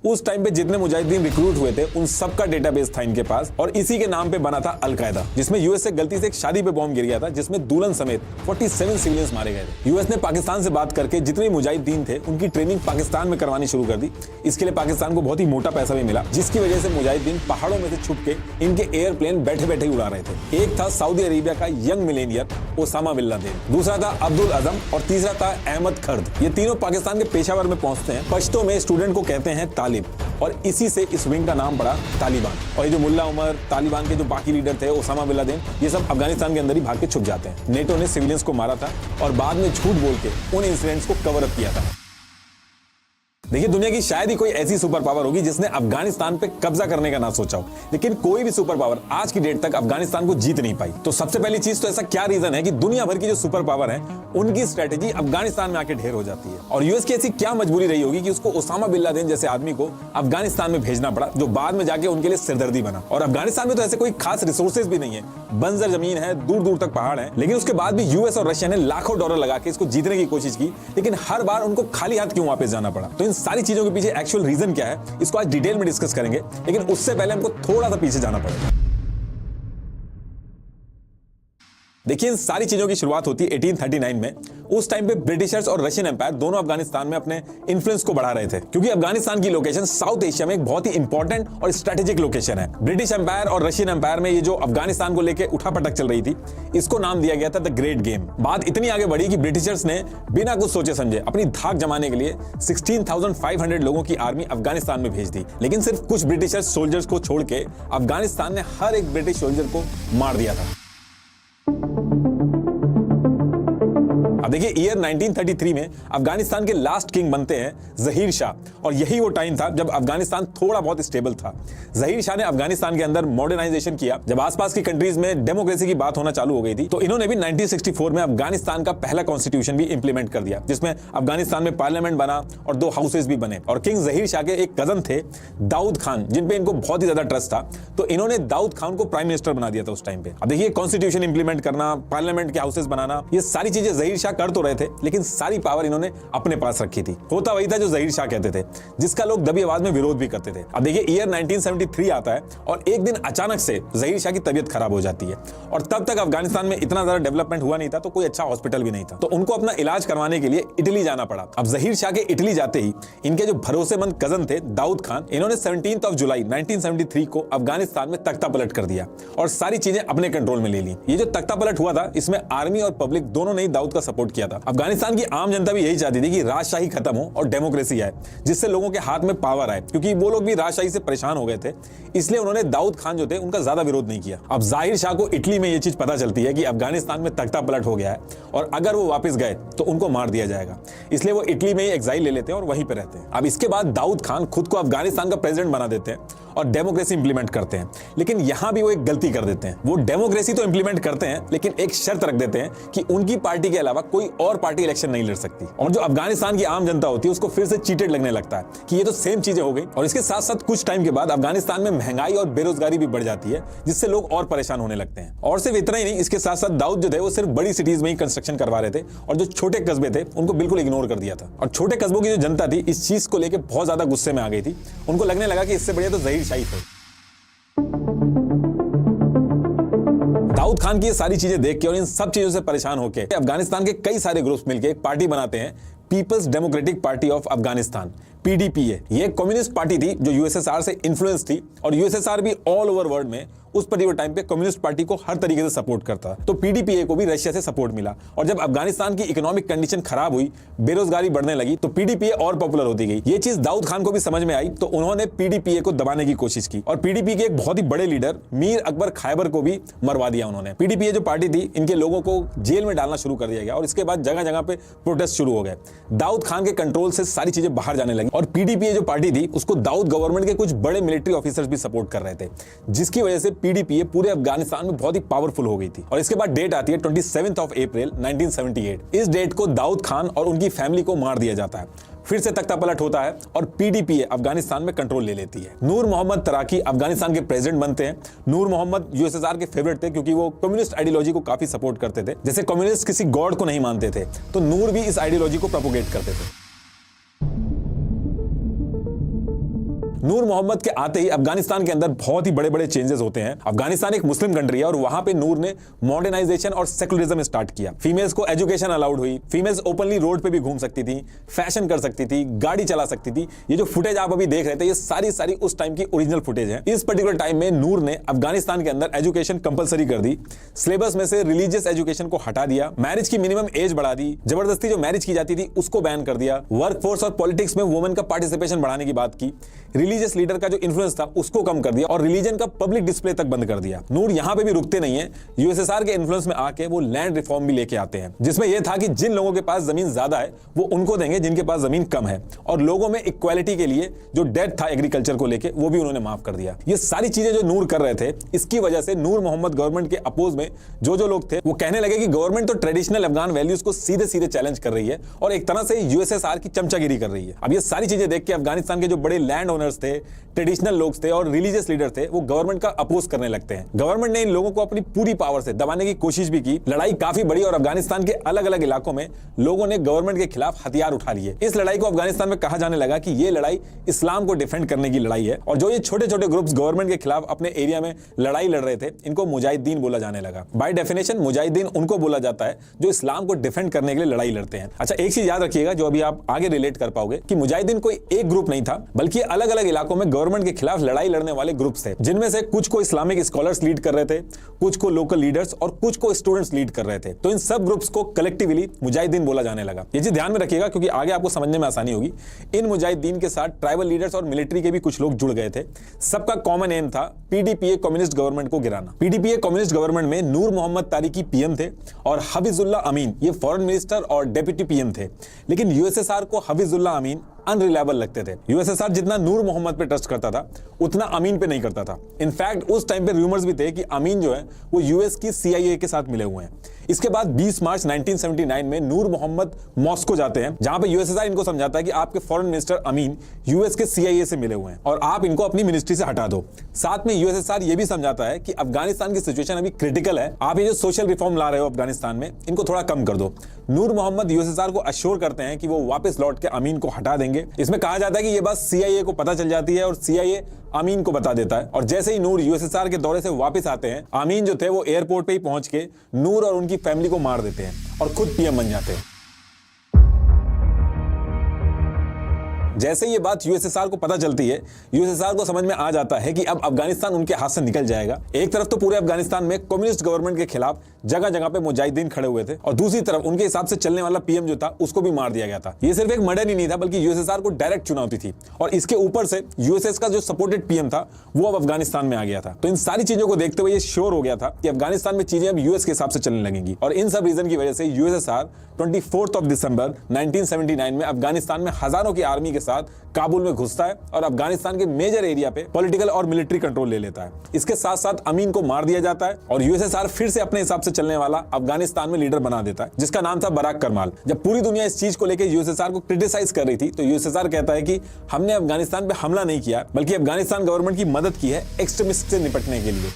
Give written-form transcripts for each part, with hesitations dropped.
उस टाइम पे जितने मुजाहिदीन रिक्रूट हुए थे उन सबका डेटाबेस था इनके पास, और इसी के नाम पे बना था अलकायदा, जिसमें यूएस से गलती से एक शादी पे बॉम्ब गिर गया था जिसमें दुल्हन समेत 47 सिविलियंस मारे गए थे। यूएस ने पाकिस्तान से बात करके जितने मुजाहिदीन थे उनकी ट्रेनिंग पाकिस्तान में करवानी शुरू कर दी। इसके लिए पाकिस्तान को बहुत ही मोटा पैसा भी मिला, जिसकी वजह से मुजाहिदीन पहाड़ों में से छुप के इनके एयरप्लेन बैठे बैठे उड़ा रहे थे। एक था सऊदी अरेबिया का young millionaire Osama bin Laden, दूसरा था अब्दुल अजम और तीसरा था अहमद खर्द। ये तीनों पाकिस्तान के पेशावर में पहुंचते हैं। पश्तो में स्टूडेंट को कहते हैं तालिब, और इसी से इस विंग का नाम पड़ा तालिबान। और ये जो मुल्ला उमर, तालिबान के जो बाकी लीडर थे, ओसामा बिन लादेन, ये सब अफगानिस्तान के अंदर ही भाग के छुप जाते हैं। नेटो ने सिविलियंस को मारा था और बाद में झूठ बोल के उन इंसिडेंट्स को कवर अप किया था। देखिए, दुनिया की शायद ही कोई ऐसी सुपर पावर होगी जिसने अफगानिस्तान पे कब्जा करने का ना सोचा हो, लेकिन कोई भी सुपर पावर आज की डेट तक अफगानिस्तान को जीत नहीं पाई। तो सबसे पहली चीज तो ऐसा क्या रीजन है कि दुनिया भर की जो सुपर पावर है उनकी स्ट्रेटेजी अफगानिस्तान में आके ढेर हो जाती है। और यूएस की ऐसी क्या मजबूरी रही होगी कि उसको ओसामा बिन लादेन जैसे आदमी को अफगानिस्तान में भेजना पड़ा, जो बाद में जाके उनके लिए सिरदर्दी बना। और अफगानिस्तान में तो ऐसे कोई खास रिसोर्सेज भी नहीं है, बंजर जमीन है, दूर दूर तक पहाड़ है, लेकिन उसके बाद भी यूएस और रशिया ने लाखों डॉलर लगा के इसको जीतने की कोशिश की, लेकिन हर बार उनको खाली हाथ क्यों वापस जाना पड़ा। तो इन सारी चीजों के पीछे एक्चुअल रीजन क्या है, इसको आज डिटेल में डिस्कस करेंगे, लेकिन उससे पहले हमको थोड़ा सा पीछे जाना पड़ेगा। देखिए, इन सारी चीजों की शुरुआत होती है 1839 में। उस टाइम पे ब्रिटिशर्स और रशियन एम्पायर दोनों अफगानिस्तान में अपने इन्फ्लुएंस को बढ़ा रहे थे, क्योंकि अफगानिस्तान की लोकेशन साउथ एशिया में एक बहुत ही इंपॉर्टेंट और स्ट्रेटेजिक लोकेशन है। ब्रिटिश एम्पायर और रशियन एम्पायर में ये जो अफगानिस्तान को लेकर उठापटक चल रही थी, इसको नाम दिया गया था द ग्रेट गेम। बात इतनी आगे बढ़ी कि ब्रिटिशर्स ने बिना कुछ सोचे समझे अपनी धाक जमाने के लिए 16,500 लोगों की आर्मी अफगानिस्तान में भेज दी। लेकिन सिर्फ कुछ ब्रिटिशर्स सोल्जर्स को छोड़ के अफगानिस्तान ने हर एक ब्रिटिश सोल्जर को मार दिया था। अब देखिए, ईयर 1933 में अफगानिस्तान के लास्ट किंग बनते हैं जहीर शाह, और यही वो टाइम था जब अफगानिस्तान थोड़ा बहुत स्टेबल था। जहीर शाह ने अफगानिस्तान के अंदर मॉडर्नाइजेशन किया। जब आसपास की कंट्रीज में डेमोक्रेसी की बात होना चालू हो गई थी, तो इन्होंने भी 1964 में अफगानिस्तान का पहला कॉन्स्टिट्यूशन भी इंप्लीमेंट कर दिया, जिसमें अफगानिस्तान में पार्लियामेंट बना और 2 हाउसेज भी बने। और किंग जहीर शाह के एक कजन थे दाऊद खान, जिन पे इनको बहुत ही ज्यादा ट्रस्ट था, तो इन्होंने दाऊद खान को प्राइम मिनिस्टर बना दिया था उस टाइम पे। अब देखिए, कॉन्स्टिट्यूशन इंप्लीमेंट करना, पार्लियामेंट के हाउसेज बनाना, ये सारी चीजें जहीर शाह कर तो रहे थे, लेकिन सारी पावर इन्होंने अपने पास रखी थी। होता वही था जो जहीर शाह कहते थे, जिसका लोग दबी आवाज में विरोध भी करते थे। अब देखिए, ईयर 1973 आता है और एक दिन अचानक से जहीर शाह की तबीयत खराब हो जाती है, और तब तक अफगानिस्तान में इतना ज्यादा डेवलपमेंट हुआ नहीं था, तो कोई अच्छा हॉस्पिटल भी नहीं था, तो उनको अपना इलाज करवाने के लिए इटली जाना पड़ा। अब जहीर शाह के इटली जाते ही इनके जो भरोसेमंद कजन थे दाऊद खान, इन्होंने 17 जुलाई 1973 को अफगानिस्तान में तख्ता पलट कर दिया और सारी चीजें अपने कंट्रोल में ले ली। ये जो तख्ता पलट हुआ था, इसमें आर्मी और पब्लिक दोनों ने दाऊद का सपोर्ट किया था। अफगानिस्तान की आम जनता भी यही चाहती थी कि राजशाही खत्म हो और डेमोक्रेसी आए, जिससे लोगों के हाथ में पावर आए, क्योंकि वो लोग भी राजशाही से परेशान हो गए थे। इसलिए उन्होंने दाऊद खान जो थे उनका ज्यादा विरोध नहीं किया। अब जाहिर शाह को इटली में ये चीज पता चलती है कि अफगानिस्तान में तख्ता पलट हो गया है, और अगर वो वापस गए तो उनको मार दिया जाएगा, इसलिए वो इटली में ही एक्साइल ले लेते हैं और वहीं पे रहते हैं। अब इसके बाद दाऊद खान खुद को अफगानिस्तान का प्रेसिडेंट बना देते हैं और डेमोक्रेसी इंप्लीमेंट करते हैं। लेकिन यहां भी वो एक गलती कर देते हैं। वो डेमोक्रेसी तो इंप्लीमेंट करते हैं, लेकिन एक शर्त रख देते हैं कि उनकी पार्टी के अलावा कोई और पार्टी इलेक्शन नहीं लड़ सकती। और जो अफगानिस्तान की आम जनता होती है उसको फिर से चीटेड लगने लगता है कि ये तो सेम चीजें हो गई। और इसके साथ साथ कुछ टाइम के बाद अफगानिस्तान में महंगाई और बेरोजगारी भी बढ़ जाती है, जिससे लोग और परेशान होने लगते हैं। और सिर्फ इतना ही नहीं, इसके साथ साथ दाऊद जो थे वो सिर्फ बड़ी सिटीज में ही कंस्ट्रक्शन करवा रहे थे, और जो छोटे कस्बे थे उनको बिल्कुल इग्नोर कर दिया था। और छोटे कस्बों की जो जनता थी इस चीज को लेकर बहुत ज्यादा गुस्से में आ गई थी। उनको लगने लगा कि इससे बढ़िया तो जहीर शाही थे। दाऊद खान की ये सारी चीजें देख के और इन सब चीजों से परेशान होकर अफगानिस्तान के कई सारे ग्रुप्स मिलकर एक पार्टी बनाते हैं, People's Democratic Party of Afghanistan, PDPA. ये कम्युनिस्ट पार्टी थी जो यूएसएसआर से इन्फ्लुएंस थी, और यूएसएसआर भी ऑल ओवर वर्ल्ड में उस पर्टिकुलर टाइम पे कम्युनिस्ट पार्टी को हर तरीके से सपोर्ट करता। तो पीडीपीए को भी रशिया से सपोर्ट मिला, और जब अफगानिस्तान की इकोनॉमिक कंडीशन खराब हुई, बेरोजगारी बढ़ने लगी, तो पीडीपीए और पॉपुलर होती गई। ये चीज दाऊद खान को भी समझ में आई, तो उन्होंने पीडीपीए को दबाने की कोशिश की, और पीडीपीए के एक बहुत ही बड़े लीडर मीर अकबर खैबर को भी मरवा दिया उन्होंने। पीडीपीए जो पार्टी थी, इनके लोगों को जेल में डालना शुरू कर दिया गया, और इसके बाद जगह जगह पे प्रोटेस्ट शुरू हो गए। दाऊद खान के कंट्रोल से सारी चीजें बाहर जाने लगी, और पीडीपीए जो पार्टी थी उसको दाऊद गवर्नमेंट के कुछ बड़े मिलिट्री ऑफिसर्स भी सपोर्ट कर रहे थे, जिसकी वजह से पीडीपीए पूरे अफगानिस्तान में बहुत ही पावरफुल हो गई थी। और इसके बाद डेट आती है 27 अप्रैल 1978। इस डेट को दाऊद खान और उनकी फैमिली को मार दिया जाता है। फिर से तख्ता पलट होता है और पीडीपीए अफगानिस्तान में कंट्रोल ले लेती है। नूर मोहम्मद तराकी अफगानिस्तान के प्रेसिडेंट बनते हैं। नूर मोहम्मद यूएसएसआर के फेवरेट थे, क्योंकि वो कम्युनिस्ट आइडियोलॉजी को काफी सपोर्ट करते थे। जैसे कम्युनिस्ट किसी गॉड को नहीं मानते थे, तो नूर भी इस आइडियोलॉजी को प्रोपोगेट करते थे। नूर मोहम्मद के आते ही अफगानिस्तान के अंदर बहुत ही बड़े बड़े चेंजेस होते हैं। अफगानिस्तान एक मुस्लिम कंट्री है और वहां पे नूर ने मॉडर्नाइजेशन और सेकुलरिज्म स्टार्ट किया। फीमेल्स को एजुकेशन अलाउड हुई, फीमेल्स ओपनली रोड पे भी घूम सकती थी, फैशन कर सकती थी, गाड़ी चला सकती थी। ये जो फुटेज आप अभी देख रहे थे ये सारी उस टाइम की ओरिजिनल फुटेज है। इस पर्टिकुलर टाइम में नूर ने अफगानिस्तान के अंदर एजुकेशन कंपलसरी कर दी, सिलेबस में से रिलीजियस एजुकेशन को हटा दिया, मैरिज की मिनिमम एज बढ़ा दी, जबरदस्ती जो मैरिज की जाती थी उसको बैन कर दिया, वर्कफोर्स और पॉलिटिक्स में वुमेन का पार्टिसिपेशन बढ़ाने की बात की, रिलीजियस लीडर का जो इन्फ्लुएंस था उसको कम कर दिया और रिलीजन का पब्लिक डिस्प्ले तक बंद कर दिया। नूर यहां पे भी रुकते नहीं है, यूएसएसआर के इन्फ्लुएंस में आके वो लैंड रिफॉर्म भी लेके आते हैं, जिसमें यह था कि जिन लोगों के पास जमीन ज्यादा है वो उनको देंगे जिनके पास जमीन कम है, और लोगों में इक्वालिटी के लिए जो डेट था एग्रीकल्चर को लेके वो भी उन्होंने माफ कर दिया। ये सारी चीजें जो नूर कर रहे थे, इसकी वजह से नूर मोहम्मद गवर्नमेंट के अपोज में जो लोग थे वो कहने लगे कि गवर्नमेंट तो ट्रेडिशनल अफगान वैल्यूज को सीधे सीधे चैलेंज कर रही है और एक तरह से यूएसएसआर की चमचागिरी कर रही है। अब ये सारी चीजें देख के अफगानिस्तान के जो बड़े लैंड ओनर्स थे, ट्रेडिशनल लोग थे और रिलीजियस लीडर थे, वो गवर्नमेंट का अपोज करने लगते हैं। गवर्नमेंट ने इन लोगों को अपनी पूरी पावर से दबाने की कोशिश भी की। लड़ाई काफी बड़ी और अफगानिस्तान के अलग अलग इलाकों में लोगों ने गवर्नमेंट के खिलाफ हथियार उठा लिए। इस लड़ाई को अफगानिस्तान में कहा जाने लगा कि ये लड़ाई इस्लाम को डिफेंड करने की लड़ाई है, और जो ये छोटे छोटे ग्रुप्स गवर्नमेंट के खिलाफ अपने एरिया में लड़ाई लड़ रहे थे इनको मुजाहिदीन बोला जाने लगा। बाय डेफिनेशन मुजाहिदीन उनको बोला जाता है जो इस्लाम को डिफेंड करने के लिए लड़ाई लड़ते हैं। अच्छा, एक चीज याद रखिएगा जो अभी आप आगे रिलेट कर पाओगे कि मुजाहिदीन कोई एक ग्रुप नहीं था, बल्कि अलग अलग इलाकों में गवर्नमेंट के खिलाफ लड़ाई लड़ने वाले ग्रुप्स थे, जिनमें से कुछ को इस्लामिक स्कॉलर्स लीड कर रहे थे, कुछ को लोकल लीडर्स और कुछ को स्टूडेंट्स लीड कर रहे थे। तो इन सब ग्रुप्स को कलेक्टिवली मुजाहिदीन बोला जाने लगा। ये चीज ध्यान में रखिएगा क्योंकि आगे आपको समझने में आसानी होगी। इन मुजाहिदीन के साथ ट्राइबल लीडर्स और मिलिट्री के भी कुछ लोग जुड़ गए थे। सबका कॉमन एम था पीडीपीए कम्युनिस्ट गवर्नमेंट को गिराना। पीडीपीए कम्युनिस्ट गवर्नमेंट में नूर मोहम्मद तारिकी पीएम थे और हफीजुल्लाह अमीन ये फॉरेन मिनिस्टर और डेप्यूटी पीएम थे। लेकिन यूएसएसआर को हफीजुल्लाह अमीन अनरिलायबल लगते थे। यूएसएसआर जितना नूर मोहम्मद पे ट्रस्ट करता था उतना अमीन पे नहीं करता था। इनफैक्ट उस टाइम पे रूमर्स भी थे कि अमीन जो है वो यूएस की सीआईए के साथ मिले हुए हैं। इसके बाद 20 मार्च 1979 में नूर मोहम्मद मॉस्को जाते हैं, जहां पे यूएसएसआर इनको समझाता है कि आपके फॉरेन मिनिस्टर अमीन यूएस के सीआईए से मिले हुए हैं और आप इनको अपनी मिनिस्ट्री से हटा दो। साथ में यूएसएसआर ये भी समझाता है कि अफगानिस्तान की सिचुएशन अभी क्रिटिकल है, आप ये जो सोशल रिफॉर्म ला रहे हो अफगानिस्तान में इनको थोड़ा कम कर दो। नूर मोहम्मद यूएसएसआर को अश्योर करते हैं कि वो वापस लौट के अमीन को हटा देंगे। इसमें कहा जाता है कि ये बात सीआईए को पता चल जाती है और सीआईए अमीन को बता देता है, और जैसे ही नूर यूएसएसआर के दौरे से वापस आते हैं, अमीन जो थे वो एयरपोर्ट पे ही पहुंच के नूर और उनकी फैमिली को मार देते हैं और खुद पीएम बन जाते हैं। जैसे ये बात यूएसएसआर को पता चलती है, यूएसएसआर को समझ में आ जाता है कि अब अफगानिस्तान उनके हाथ से निकल जाएगा। एक तरफ तो पूरे अफगानिस्तान में कम्युनिस्ट गवर्नमेंट के खिलाफ जगह जगह पे मुजाहिदीन खड़े हुए थे और दूसरी तरफ उनके हिसाब से चलने वाला पीएम जो था उसको भी मार दिया गया था। ये सिर्फ एक मर्डर ही नहीं था बल्कि यूएसएसआर को डायरेक्ट चुनौती थी, और इसके ऊपर से यूएसएस का जो सपोर्टेड पीएम था वो अब अफगानिस्तान में आ गया था। तो इन सारी चीजों को देखते हुए ये श्योर हो गया था कि अफगानिस्तान में चीजें अब यूएस के हिसाब से चलने लगेंगी, और इन सब रीजन की वजह से यूएसएसआर 24 दिसंबर 1979 में अफगानिस्तान में हजारों की आर्मी के साथ काबुल में घुसता है और अफगानिस्तान के मेजर एरिया पे पॉलिटिकल और मिलिट्री कंट्रोल ले लेता है। इसके साथ साथ अमीन को मार दिया जाता है और यूएसएसआर फिर से अपने हिसाब से चलने वाला अफगानिस्तान में लीडर बना देता है, जिसका नाम था बराक करमाल। जब पूरी दुनिया इस चीज को लेकर यूएसएसआर को क्रिटिसाइज कर रही थी तो यूएसएसआर कहता है कि हमने अफगानिस्तान पे हमला नहीं किया बल्कि अफगानिस्तान गवर्नमेंट की मदद की है एक्सट्रीमिस्ट से निपटने के लिए।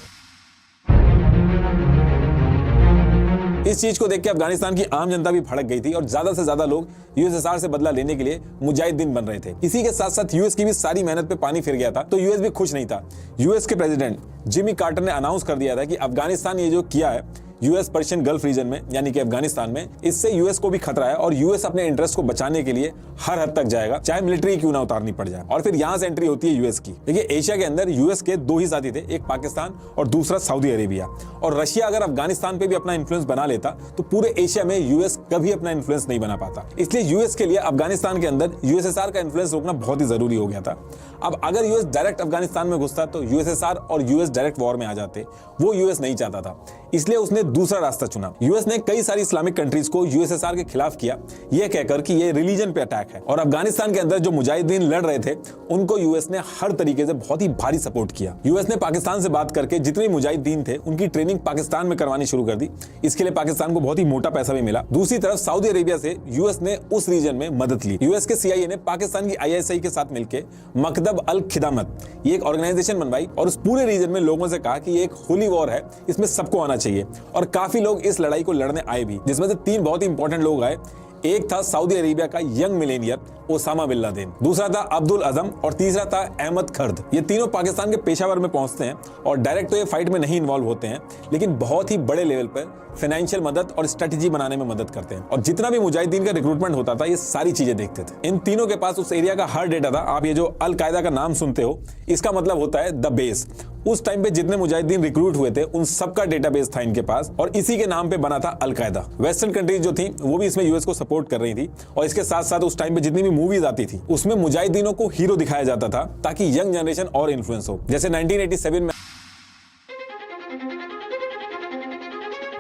इस चीज को देख के अफगानिस्तान की आम जनता भी भड़क गई थी और ज्यादा से ज्यादा लोग यूएसएसआर से बदला लेने के लिए मुजाहिदीन बन रहे थे। इसी के साथ साथ यूएस की भी सारी मेहनत पे पानी फिर गया था, तो यूएस भी खुश नहीं था। यूएस के प्रेसिडेंट जिमी कार्टर ने अनाउंस कर दिया था कि अफगानिस्तान ये जो किया है यूएस पर्शियन गल्फ रीजन में यानी कि अफगानिस्तान में, इससे यूएस को भी खतरा है और यूएस अपने इंटरेस्ट को बचाने के लिए हर हद तक जाएगा, चाहे मिलिट्री क्यों ना उतारनी पड़ जाए। और फिर यहां से एंट्री होती है यूएस की। देखिए, एशिया के अंदर यूएस के दो ही साथी थे, एक पाकिस्तान और दूसरा सऊदी अरेबिया, और रशिया अगर अफगानिस्तान पे भी अपना इन्फ्लुएंस बना लेता तो पूरे एशिया में यूएस कभी अपना इन्फ्लुएंस नहीं बना पाता। इसलिए यूएस के लिए अफगानिस्तान के अंदर यूएसएसआर का इन्फ्लुएंस रोकना बहुत ही जरूरी हो गया था। अब अगर यूएस डायरेक्ट अफगानिस्तान में घुसता तो यूएसएसआर और यूएस डायरेक्ट वॉर में आ जाते, वो यूएस नहीं चाहता था, इसलिए उसने दूसरा रास्ता चुना। यूएस ने कई सारी इस्लामिक कंट्रीज को यूएसएसआर के खिलाफ किया, यह कहकर कि ये रिलीजन पे अटैक है, और अफगानिस्तान के अंदर जो मुजाहिदीन लड़ रहे थे उनको यूएस ने हर तरीके से बहुत ही भारी सपोर्ट किया। यूएस ने पाकिस्तान से बात करके जितने मुजाहिदीन थे उनकी ट्रेनिंग पाकिस्तान में करवानी शुरू कर दी। इसके लिए पाकिस्तान को बहुत ही मोटा पैसा भी मिला। दूसरी तरफ सऊदी अरेबिया से यूएस ने उस रीजन में मदद ली। यूएस के सीआईए ने पाकिस्तान की आईएसआई के साथ मिलकर मकदब अल खिदामत ये एक ऑर्गेनाइजेशन बनवाई और उस पूरे रीजन में लोगों से कहा कि ये एक होली वॉर है, इसमें सबको आना चाहिए, और काफी लोग इस लड़ाई को लड़ने आए भी, जिसमें से 3 बहुत ही इंपॉर्टेंट लोग आए। एक था सऊदी अरेबिया का young millionaire Osama bin Laden, दूसरा था अब्दुल अजम और तीसरा था अहमद खर्द। ये तीनों पाकिस्तान के पेशावर में पहुंचते हैं और डायरेक्ट तो ये फाइट में नहीं इन्वॉल्व होते हैं, लेकिन बहुत ही बड़े लेवल पर फाइनेंशियल मदद और स्ट्रेटेजी बनाने में मदद करते हैं। और जितना भी मुजाहिदीन का रिक्रूटमेंट होता था, ये सारी चीजें देखते थे। इन तीनों के पास उस एरिया का हर डेटा था। आप ये जो अल कायदा का नाम सुनते हो, इसका मतलब होता है द बेस। उस टाइम पे जितने मुजाहिदीन रिक्रूट हुए थे, उन सबका डेटाबेस था इनके पास, और इसी के नाम पे बना था अल कायदा। वेस्टर्न कंट्रीज जो थी वो भी इसमें यूएस को सपोर्ट कर रही थी, और इसके साथ साथ उस टाइम पे जितनी भी मूवीज आती थी उसमें मुजाहिदीनों को हीरो दिखाया जाता था ताकि यंग जनरेशन और इन्फ्लुएंस हो। जैसे 1987 में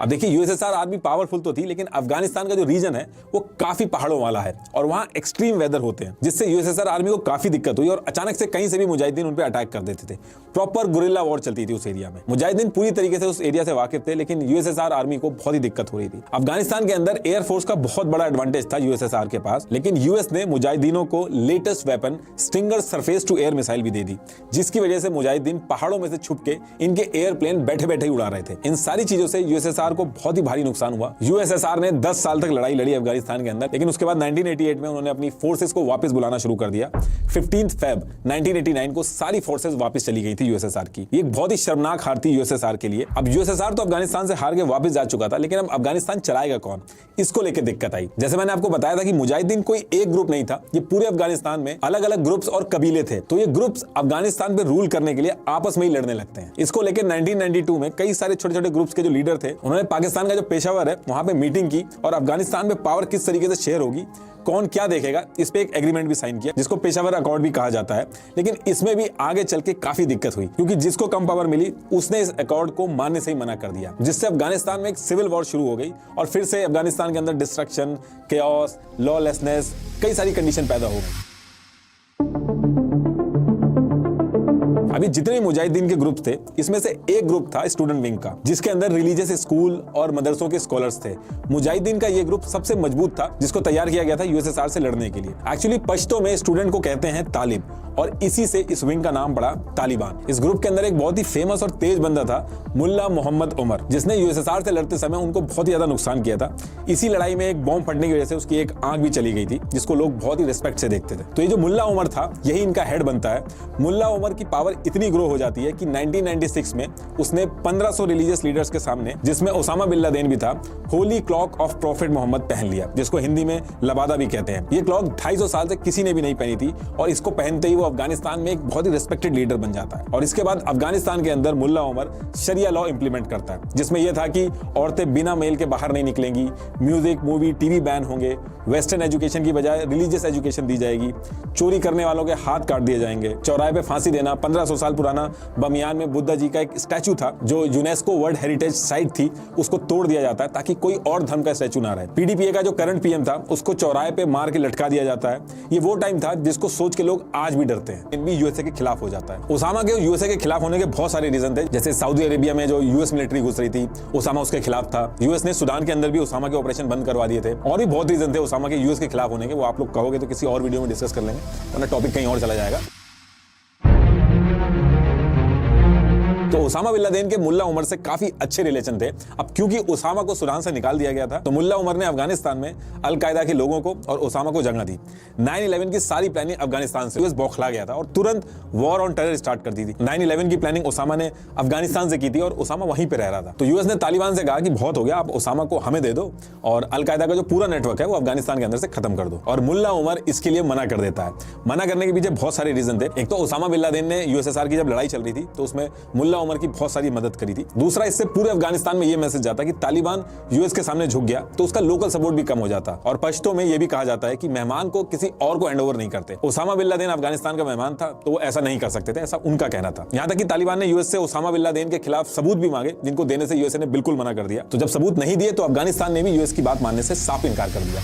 अब देखिए, यूएसएसआर आर्मी पावरफुल तो थी, लेकिन अफगानिस्तान का जो रीजन है वो काफी पहाड़ों वाला है और वहां एक्सट्रीम वेदर होते हैं, जिससे यूएसएसआर आर्मी को काफी दिक्कत हुई और अचानक से कहीं से भी मुजाहिदीन उन पे अटैक कर देते थे। प्रॉपर गुरिल्ला वॉर चलती थी उस एरिया में। मुजाहिदीन पूरी तरीके से उस एरिया से वाकिफ थे, लेकिन यूएसएसआर आर्मी को बहुत ही दिक्कत हो रही थी। अफगानिस्तान के अंदर एयरफोर्स का बहुत बड़ा एडवांटेज था यूएसएसआर के पास, लेकिन यूएस ने मुजाहिदीनों को latest weapon stinger surface to air missile भी दे दी, जिसकी वजह से मुजाहिदीन पहाड़ों में से छुप के इनके एयरप्लेन बैठे बैठे ही उड़ा रहे थे। इन सारी चीजों से यूएसएसआर को बहुत ही भारी नुकसान हुआ। यूएसएसआर ने 10 साल तक लड़ाई लड़ी अफगानिस्तान के अंदर, लेकिन उसके बाद 1988 में उन्होंने अपनी फोर्सेस को वापस बुलाना शुरू कर दिया। 15 फेब 1989 को सारी फोर्सेस वापस चली गई थी यूएसएसआर की। ये एक बहुत ही शर्मनाक हार थी यूएसएसआर के लिए। अब यूएसएसआर तो अफगानिस्तान से हार के वापस जा चुका था, लेकिन अब अफगानिस्तान चलाएगा कौन, इसको लेकर दिक्कत आई। जैसे मैंने आपको बताया था कि मुजाहिदीन कोई एक ग्रुप नहीं था, ये पूरे अफगानिस्तान में अलग अलग ग्रुप्स और कबीले थे। तो ये ग्रुप्स अफगानिस्तान पे रूल करने के लिए आपस में ही लड़ने लगते हैं। इसको लेकर 1992 में कई सारे छोटे छोटे ग्रुप्स के जो लीडर थे, उन्होंने पाकिस्तान का जो पेशावर है वहां पे मीटिंग की और अफगानिस्तान में पावर किस तरीके से शेयर होगी, कौन क्या देखेगा, इस पे एक एग्रीमेंट भी साइन किया, जिसको पेशावर अकॉर्ड भी कहा जाता है। लेकिन इसमें भी आगे चल के काफी दिक्कत हुई, क्योंकि जिसको कम पावर मिली उसने इस अकॉर्ड को मानने से ही मना कर दिया, जिससे अफगानिस्तान में एक सिविल वॉर शुरू हो गई और फिर से अफगानिस्तान के अंदर डिस्ट्रक्शन, केओस, लॉलेसनेस, कई सारी कंडीशन पैदा हो गई। अभी जितने मुजाहिदीन के ग्रुप थे, इसमें से एक ग्रुप था स्टूडेंट विंग का, जिसके अंदर रिलीजियस स्कूल और मदरसों के स्कॉलर्स थे। मुजाहिदीन का ये ग्रुप सबसे मजबूत था, जिसको तैयार किया गया था यूएसएसआर से लड़ने के लिए। एक्चुअली पश्तो में स्टूडेंट को कहते हैं तालिब, और इसी से इस विंग का नाम पड़ा तालिबान। इस ग्रुप के अंदर एक बहुत ही फेमस और तेज बंदा था मुल्ला मोहम्मद उमर, जिसने यूएसएसआर से लड़ते समय उनको बहुत ही ज्यादा नुकसान किया था। इसी लड़ाई में एक बॉम्ब फटने की वजह से उसकी एक आंख भी चली गई थी, जिसको लोग बहुत ही रिस्पेक्ट से देखते थे। तो ये जो मुल्ला उमर था, यही इनका हेड बनता है। मुल्ला उमर की पावर इतनी ग्रो हो जाती है कि 1996 में उसने 1500 रिलीजियस लीडर्स के सामने, जिसमें ओसामा बिन लादेन भी था, holy cloak of prophet Mohammad पहन लिया, जिसको हिंदी में लबादा भी कहते हैं। ये क्लॉक 250 साल से किसी ने भी नहीं पहनी थी, और इसको पहनते ही वो अफगानिस्तान में एक बहुत ही रिस्पेक्टेड लीडर बन जाता है। और इसके बाद अफगानिस्तान के अंदर मुल्ला उमर शरिया लॉ इंप्लीमेंट करता है, जिसमें यह था कि औरतें बिना मेल के बाहर नहीं निकलेंगी, म्यूजिक, मूवी, टीवी बैन होंगे, वेस्टर्न एजुकेशन की बजाय रिलीजियस एजुकेशन दी जाएगी, चोरी करने वालों के हाथ काट दिए जाएंगे, चौराहे पे फांसी देना। 1500 साल पुराना बमियान में बुद्धा जी का एक स्टैचू था, जो यूनेस्को वर्ल्ड हेरिटेज साइट थी, उसको तोड़ दिया जाता है ताकि कोई और धर्म का स्टैचू ना रहे। पीडीपीए का जो करंट पीएम था, उसको चौराहे पे मार के लटका दिया जाता है। ये वो टाइम था जिसको सोच के लोग आज भी डरते हैं। इन भी यूएसए के खिलाफ हो जाता है। ओसामा के यूएसए के खिलाफ होने के बहुत सारे रीजन थे, जैसे सऊदी अरेबिया में जो यूएस मिलिट्री घुस रही थी, ओसामा उसके खिलाफ था। यूएस ने सुडान के अंदर भी ओसामा के ऑपरेशन बंद करवा दिए थे, और भी बहुत रीजन थे ओसामा के यूएस के खिलाफ होने के। वो आप लोग कहोगे तो किसी और वीडियो में डिस्कस कर लेंगे, वरना टॉपिक कहीं और चला जाएगा। तो ओसामा बिन लादेन के मुल्ला उमर से काफी अच्छे रिलेशन थे। अब क्योंकि ओसामा को सुडान से निकाल दिया गया था, तो मुल्ला उमर ने अफगानिस्तान में अल कायदा के लोगों को और ओसामा को जगह दी। 9/11 की सारी प्लानिंग अफगानिस्तान से यूएस बौखला गया था और तुरंत वॉर ऑन टेरर स्टार्ट कर दी थी। 9/11 की प्लानिंग ओसामा ने अफगानिस्तान से की थी और ओसामा वहीं पे रह रहा था। तो यूएस ने तालिबान से कहा कि बहुत हो गया, आप ओसामा को हमें दे दो और अल कायदा का जो पूरा नेटवर्क है वो अफगानिस्तान के अंदर से खत्म कर दो। और मुल्ला उमर इसके लिए मना कर देता है। मना करने के पीछे बहुत सारे रीजन थे। एक तो ओसामा बिन लादेन ने यूएसएसआर की जब लड़ाई चल रही थी, तो उसमें मुल्ला उमर की बहुत सारी मदद करी थी। दूसरा, इससे पूरे अफगानिस्तान में यह मैसेज जाता कि तालिबान यूएस के सामने झुक गया तो उसका लोकल सपोर्ट भी कम हो जाता। और पश्तो में यह भी कहा जाता है कि मेहमान को किसी और को हैंड ओवर नहीं करते। ओसामा बिन लादेन अफगानिस्तान का मेहमान था, तो वो ऐसा नहीं कर सकते थे, ऐसा उनका कहना था। यहां तक कि तालिबान ने यूएस से ओसामा बिन लादेन के खिलाफ सबूत भी मांगे, जिनको देने से यूएस ने बिल्कुल मना कर दिया। तो जब सबूत नहीं दिए, तो अफगानिस्तान ने भी यूएस की बात मानने से साफ इनकार कर दिया।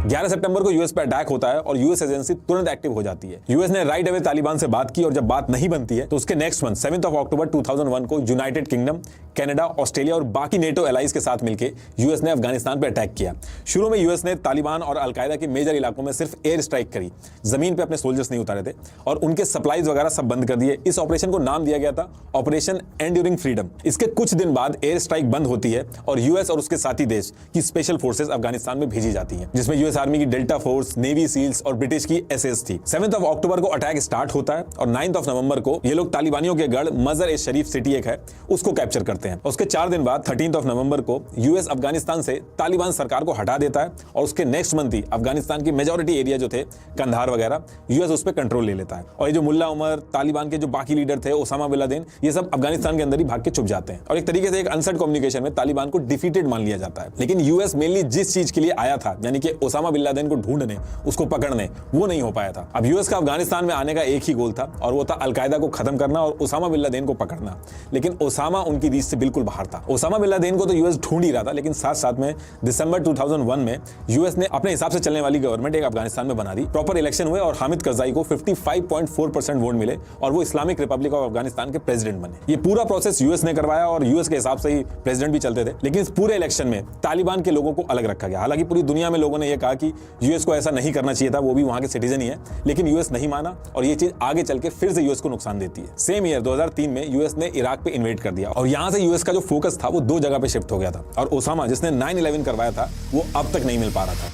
11 सितंबर को यूएस पे अटैक होता है और यूएस एजेंसी तुरंत एक्टिव हो जाती है। यूएस ने राइट अवे तालिबान से बात की और जब बात नहीं बनती है तो उसके नेक्स्ट मंथ 7 अक्टूबर 2001 को यूनाइटेड किंगडम, कनाडा, ऑस्ट्रेलिया और बाकी नेटो एलाइज के साथ मिलकर यूएस ने अफगानिस्तान पर अटैक किया। शुरू में यूएस ने तालिबान और अलकायदा के मेजर इलाकों में सिर्फ एयर स्ट्राइक करी, जमीन पे अपने सोल्जर्स नहीं उतारे थे और उनके सप्लाईज वगैरह सब बंद कर दिए। इस ऑपरेशन को नाम दिया गया था ऑपरेशन एंड्यूरिंग फ्रीडम। इसके कुछ दिन बाद एयर स्ट्राइक बंद होती है और यूएस और उसके साथी देश की स्पेशल फोर्सेस अफगानिस्तान में भेजी जाती हैं, जिसमें यूएस आर्मी की डेल्टा फोर्स, नेवी सील्स और ब्रिटिश की एसएस थी। 7 अक्टूबर को अटैक स्टार्ट होता है और 9 नवंबर को ये लोग तालिबानियों के गढ़ मजर ए शरीफ सिटी एक है उसको कैप्चर करते हैं। उसके 4 दिन बाद 13 नवंबर को यूएस अफगानिस्तान से तालिबान सरकार को हटा देता है और उसके नेक्स्ट मंथ ही अफगानिस्तान की मेजॉरिटी एरिया जो थे कंधार वगैरह यूएस उस पर कंट्रोल ले लेता है। और ये जो मुल्ला उमर, तालिबान के जो बाकी लीडर थे, ओसामा बिन लादेन, ये सब अफगानिस्तान के अंदर ही भाग के छुप जाते हैं और एक तरीके से एक अनसेट कम्युनिकेशन में तालिबान को डिफीटेड मान लिया जाता है। लेकिन यूएस मेनली जिस चीज के लिए आया था, यानी कि ओसामा बिन लादेन को ढूंढने, उसको पकड़ने, वो नहीं हो पाया था। अब यूएस का अफगानिस्तान में आने का एक ही गोल था और वो था अलकायदा को खत्म करना और ओसामा बिन लादेन को पकड़ना। लेकिन ओसामा उनकी रीच से बिल्कुल बाहर था। ओसामा बिन लादेन को तो यूएस ढूंढ ही रहा था, लेकिन साथ साथ में दिसंबर 2001 में यूएस ने अपने हिसाब से चलने वाली गवर्नमेंट एक अफगानिस्तान में बना दी। प्रॉपर इलेक्शन हुए और हामिद करजाई को 55.4% वोट मिले और वो इस्लामिक रिपब्लिक ऑफ अफगानिस्तान के प्रेसिडेंट बने। ये पूरा प्रोसेस यूएस ने करवाया और यूएस के हिसाब से ही प्रेसिडेंट भी चलते थे। लेकिन इस पूरे इलेक्शन में तालिबान के लोगों को अलग रखा गया। हालांकि पूरी दुनिया में लोगों ने यह कहा कि यूएस को ऐसा नहीं करना चाहिए था, वो भी वहां के सिटीजन ही है, लेकिन यूएस नहीं माना और ये चीज आगे चल के फिर से यूएस को नुकसान देती है। सेम ईयर 2003 में यूएस ने इराक पे इन्वेड कर दिया और यहां से यूएस का जो फोकस था वो 2 जगह पे शिफ्ट हो गया था और ओसामा जिसने 9/11 करवाया था वो अब तक नहीं मिल पा रहा था।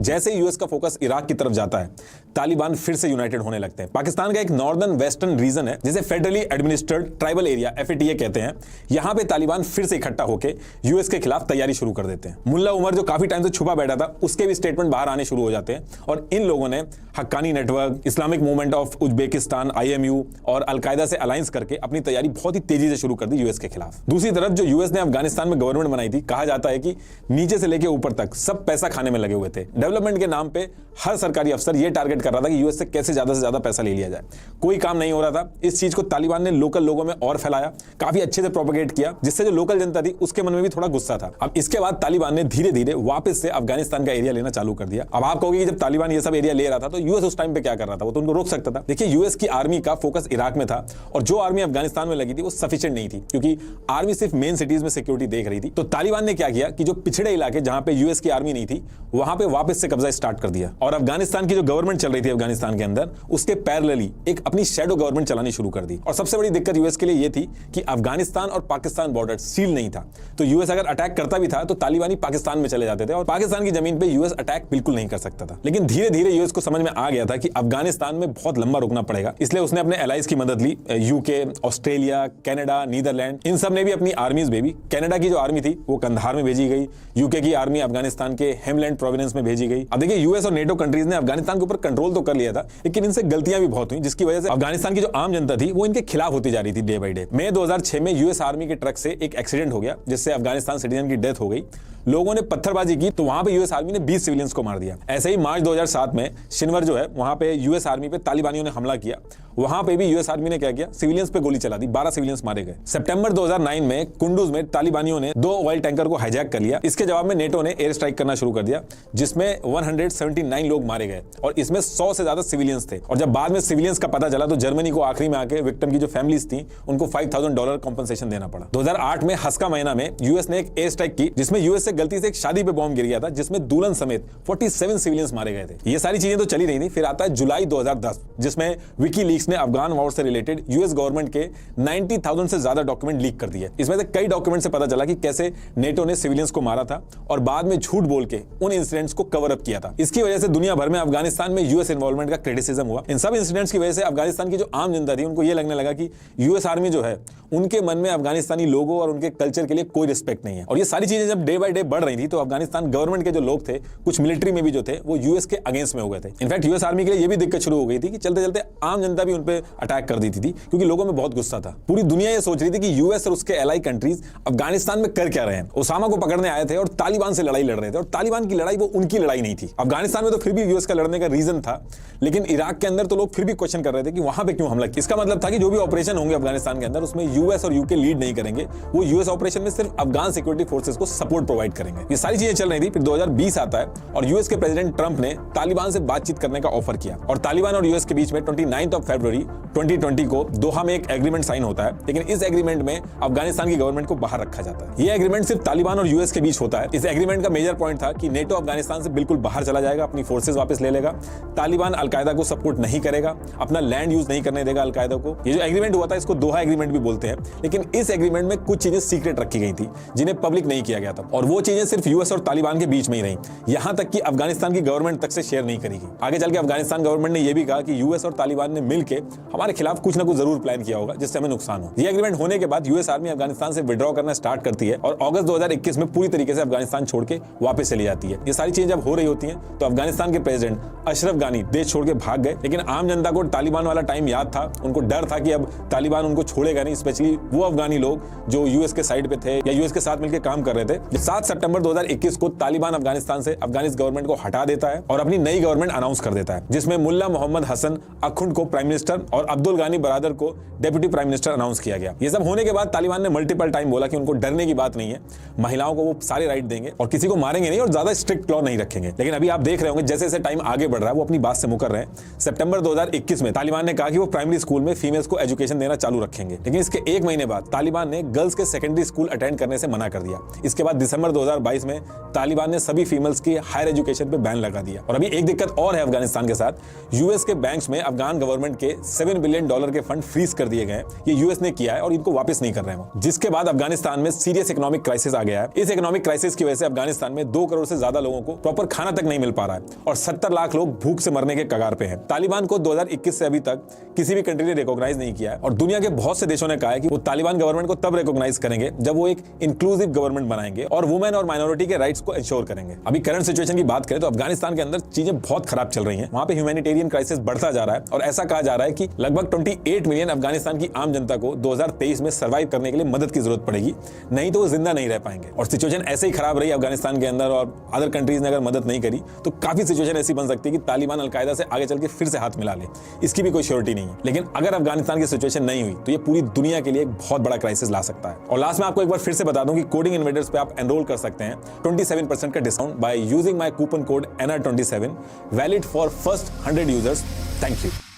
जैसे यूएस का फोकस इराक की तरफ जाता है, तालिबान फिर से यूनाइटेड होने लगते हैं। पाकिस्तान का एक नॉर्दर्न वेस्टर्न रीजन है जिसे federally administered tribal area FATA कहते हैं। यहां पे तालिबान फिर से इकट्ठा होकर यूएस के खिलाफ तैयारी शुरू कर देते हैं। मुल्ला उमर जो काफी टाइम से छुपा बैठा था, उसके भी स्टेटमेंट बाहर आने शुरू हो जाते हैं और इन लोगों ने Haqqani network, Islamic movement of Uzbekistan IMU और अलकायदा से अलायंस करके अपनी तैयारी बहुत ही तेजी से शुरू कर दी यूएस के खिलाफ। दूसरी तरफ जो यूएस ने अफगानिस्तान में गवर्नमेंट बनाई थी, कहा जाता है कि नीचे से लेकर ऊपर तक सब पैसा खाने में लगे हुए थे। डेवलपमेंट के नाम पे हर सरकारी अफसर ये टारगेट कर रहा था कि यूएस से कैसे ज्यादा से ज्यादा पैसा ले लिया जाए। कोई काम नहीं हो रहा था। इस चीज को तालिबान ने लोकल लोगों में और फैलाया, काफी अच्छे से प्रोपेगेट किया, जिससे जो लोकल जनता थी उसके मन में भी थोड़ा गुस्सा था। अब इसके बाद तालिबान ने धीरे धीरे वापस से अफगानिस्तान का एरिया लेना चालू कर दिया। अब आप कहोगे कि जब तालिबान ये सब एरिया ले रहा था तो यूएस उस टाइम पे क्या कर रहा था, वो तो उनको रोक सकता था। देखिए, यूएस की आर्मी का फोकस इराक में था और जो आर्मी अफगानिस्तान में लगी थी वो सफिशिएंट नहीं थी, क्योंकि आर्मी सिर्फ मेन सिटीज में सिक्योरिटी देख रही थी। तो तालिबान ने क्या किया कि जो पिछड़े इलाके जहां पे यूएस की आर्मी नहीं थी, वहां पे वापस से कब्जा स्टार्ट कर दिया और अफगानिस्तान की जो गवर्नमेंट चल रही थी अफगानिस्तान के अंदर, उसके पैरेलली एक अपनी शैडो गवर्नमेंट चलानी शुरू कर दी। और सबसे बड़ी दिक्कत यूएस के लिए यह थी कि अफगानिस्तान और पाकिस्तान बॉर्डर सील नहीं था, तो यूएस अगर अटैक करता भी था तो तालिबानी पाकिस्तान में चले जाते थे और पाकिस्तान की जमीन पे यूएस अटैक बिल्कुल नहीं कर सकता था। लेकिन धीरे धीरे यूएस को समझ में आ गया था कि अफगानिस्तान में बहुत लंबा रुकना पड़ेगा, इसलिए उसने अपने एलाइज की मदद ली। यूके, ऑस्ट्रेलिया, कनाडा, नीदरलैंड, इन सब ने भी अपनी आर्मीज भेजी। कनाडा की जो आर्मी थी वो कंधार में भेजी गई, यूके की आर्मी अफगानिस्तान के हेमलैंड प्रोविंस में भेजी गई। अब देखिए, यूएस और नेटो कंट्रीज ने अफगानिस्तान के ऊपर कंट्रोल तो कर लिया था, लेकिन इनसे गलतियां भी बहुत हुई, जिसकी वजह से अफगानिस्तान की जो आम जनता थी वो इनके खिलाफ होती जा रही थी डे बाय डे। मई 2006 में यूएस आर्मी के ट्रक से एक एक्सीडेंट हो गया, जिससे अफगानिस्तान सिटीजन की डेथ हो गई। लोगों ने पत्थरबाजी की तो वहां पे यूएस आर्मी ने 20 सिविलियंस को मार दिया। ऐसे ही मार्च 2007 में शिनवर जो है, वहां पे यूएस आर्मी पे तालिबानियों ने हमला किया। वहां पे भी यूएस आर्मी ने क्या किया, सिविलियंस पे गोली चला दी, 12 सिविलियंस मारे गए। सितंबर 2009 में कुंडूज में तालिबानियों ने 2 ऑयल टैंकर को हाईजैक कर लिया। इसके जवाब में नेटो ने एयर स्ट्राइक करना शुरू कर दिया, जिसमें 179 लोग मारे गए और इसमें 100 से ज्यादा सिविलियंस थे। और जब बाद में सिविलियंस का पता चला तो जर्मनी को आखिरी में आके विक्टिम की जो फैमिलीज थी उनको $5,000 कॉम्पनसेशन देना पड़ा। 2008 में हस्का महीना में यूएस ने एक एयर स्ट्राइक की, जिसमें यूएस से गलती से एक शादी पे बॉम्ब गिर गया था, जिसमें दुल्हन समेत 47 सिविलियंस मारे गए थे। ये सारी चीजें तो चली रही थी। फिर आता है जुलाई 2010, जिसमें विकीलीक्स ने अफगान वॉर से रिलेटेड यूएस गवर्नमेंट के 90,000 से ज्यादा डॉक्यूमेंट लीक कर दिए। इसमें से कई डॉक्यूमेंट से पता चला कि कैसे नेटो ने सिविलियंस को मारा था और बाद में झूठ बोल के उन इंसिडेंट्स को कवर अप किया था। इसकी वजह से दुनिया भर में अफगानिस्तान में यूएस इन्वॉल्वमेंट का क्रिटिसिज्म हुआ। इन सब इंसिडेंट्स की वजह से अफगानिस्तान की जो आम जनता थी उनको यह लगने लगा कि यूएस आर्मी जो है, उनके मन में अफगानिस्तानी लोगों और उनके कल्चर के लिए कोई रिस्पेक्ट नहीं है। और ये सारी चीजें जब डे बाय डे बढ़ रही थी तो अफगानिस्तान गवर्नमेंट के जो लोग थे, कुछ मिलिट्री में भी जो थे, वो यूएस के अगेंस्ट में हो गए थे। इनफैक्ट यूएस आर्मी के लिए ये भी दिक्कत शुरू हो गई थी कि चलते चलते आम जनता भी उन पे अटैक कर देती थी, क्योंकि लोगों में बहुत गुस्सा था। पूरी दुनिया ये सोच रही थी कि यूएस और उसके एलाई कंट्रीज अफगानिस्तान में कर क्या रहे हैं। ओसामा को पकड़ने आए थे और तालिबान से लड़ाई लड़ रहे थे, और तालिबान की लड़ाई वो उनकी लड़ाई नहीं थी। अफगानिस्तान में तो फिर भी यूएस का लड़ने का रीजन था, लेकिन इराक के अंदर तो लोग फिर भी क्वेश्चन कर रहे थे कि वहां पे क्यों हमला किया। इसका मतलब था कि जो भी ऑपरेशन होंगे अफगानिस्तान के अंदर, उसमें यूएस और यूके लीड नहीं करेंगे। वो यूएस ऑपरेशन में सिर्फ अफगान सिक्योरिटी फोर्सेस को सपोर्ट प्रोवाइड फाइट करेंगे। ये सारी चीजें चल रही थी। फिर 2020 आता है और यूएस के प्रेसिडेंट ट्रंप ने तालिबान से बातचीत करने का ऑफर किया और तालिबान और यूएस के बीच में 29 फरवरी 2020 को दोहा में एक एग्रीमेंट साइन होता है। लेकिन इस एग्रीमेंट में अफगानिस्तान की गवर्नमेंट को बाहर रखा जाता है। ये एग्रीमेंट सिर्फ तालिबान और यूएस के बीच होता है। इस एग्रीमेंट का मेजर पॉइंट था कि नेटो अफगानिस्तान से बिल्कुल बाहर चला जाएगा, अपनी फोर्सेज वापस ले लेगा, तालिबान अलकायदा को सपोर्ट नहीं करेगा, अपना लैंड यूज नहीं करने देगा अलकायदा को। ये जो एग्रीमेंट हुआ था इसको दोहा एग्रीमेंट भी बोलते हैं। लेकिन इस एग्रीमेंट में कुछ चीजें सीक्रेट रखी गई थी जिन्हें पब्लिक नहीं किया गया था और वो चीजें सिर्फ यूएस और तालिबान के बीच में ही रही, यहां तक कि अफगानिस्तान की गवर्नमेंट तक से शेयर नहीं करेगी। आगे चल के अफगानिस्तान गवर्नमेंट ने यह भी कहा कि यूएस और तालिबान ने मिलकर हमारे खिलाफ कुछ ना कुछ जरूर प्लान किया होगा जिससे हमें नुकसान हो। ये एग्रीमेंट होने के बाद यूएस आर्मी अफगानिस्तान से विड्रॉ करना स्टार्ट करती है और अगस्त 2021 में पूरी तरीके से अफगानिस्तान छोड़ के वापस चली जाती है। ये सारी चीजें जब हो रही होती हैं तो अफगानिस्तान के प्रेसिडेंट अशरफ गानी देश छोड़ के भाग गए। लेकिन आम जनता को तालिबान वाला टाइम याद था, उनको डर था कि अब तालिबान उनको छोड़ेगा नहीं, स्पेशली वो अफगानी लोग जो यूएस के साइड पे थे या यूएस के साथ मिलकर काम कर रहे थे। 7 सितंबर 2021 को तालिबान अफगानिस्तान से अफगानिस्तान गवर्नमेंट को हटा देता है और अपनी नई गवर्नमेंट अनाउंस कर देता है जिसमें मुल्ला मोहम्मद हसन अखुंड को प्राइम मिनिस्टर और अब्दुल गानी बरादर को डेप्यूटी प्राइम मिनिस्टर अनाउंस किया गया। ये सब होने के बाद तालिबान ने मल्टीपल टाइम बोला कि उनको डरने की बात नहीं है, महिलाओं को वो सारे राइट देंगे और किसी को मारेंगे नहीं और ज्यादा स्ट्रिक्ट लॉ नहीं रखेंगे। लेकिन अभी आप देख रहे होंगे जैसे जैसे टाइम आगे बढ़ रहा है वो अपनी बात से मुकर रहे हैं। सितंबर 2021 में तालिबान ने कहा कि वो प्राइमरी स्कूल में फीमेल्स को एजुकेशन देना चालू रखेंगे। लेकिन इसके एक महीने बाद तालिबान ने गर्ल्स के सेकेंडरी स्कूल अटेंड करने से मना कर दिया। इसके बाद दिसंबर 2022 में तालिबान ने सभी फीमेल्स की हायर एजुकेशन पे बैन लगा दिया। और अभी एक दिक्कत और है अफगानिस्तान के साथ, यूएस के बैंक्स में अफगान गवर्नमेंट के $7 बिलियन के फंड फ्रीज कर दिए गए। ये यूएस ने किया है और इनको वापस नहीं कर रहे हैं, जिसके बाद अफगानिस्तान में सीरियस इकोनॉमिक क्राइसिस आ गया है। इस इकोनॉमिक क्राइसिस की वजह से अफगानिस्तान में 2 करोड़ से ज्यादा लोगों को प्रॉपर खाना तक नहीं मिल पा रहा है और 70 लाख लोग भूख से मरने के कगार पे हैं। तालिबान को 2021 से अभी तक किसी भी कंट्री ने रिकॉग्नाइज नहीं किया है और दुनिया के बहुत से देशों ने कहा है कि वो तालिबान गवर्नमेंट को तब रिकॉग्नाइज करेंगे जब वो एक इंक्लूसिव गवर्नमेंट बनाएंगे और वुमेन और माइनॉरिटी के राइट्स को इंश्योर करेंगे। अभी करंट सिचुएशन की बात करें तो अफगानिस्तान के अंदर चीजें बहुत खराब चल रही हैं। वहां पे ह्यूमैनिटेरियन क्राइसिस बढ़ता जा रहा है और ऐसा कहा जा रहा है कि लगभग 28 मिलियन अफगानिस्तान की आम जनता को 2023 में सर्वाइव करने के लिए मदद की जरूरत पड़ेगी, नहीं तो वो जिंदा नहीं रह पाएंगे। और सिचुएशन ऐसे ही खराब रही अफगानिस्तान के अंदर और अदर कंट्रीज ने अगर मदद नहीं करी तो काफी सिचुएशन ऐसी बन सकती है कि तालिबान अलकायदा से आगे चल के फिर से हाथ मिला ले। इसकी भी कोई श्योरिटी नहीं है। लेकिन अगर अफगानिस्तान की सिचुएशन नहीं हुई तो ये पूरी दुनिया के लिए एक बहुत बड़ा क्राइसिस ला सकता है। और लास्ट में आपको एक बार फिर से बता दूं कि कोडिंग इन्वेडर्स पे आप एनरोल कर सकते हैं 27% का discount by using my coupon code NR27 valid for first 100 users. Thank you.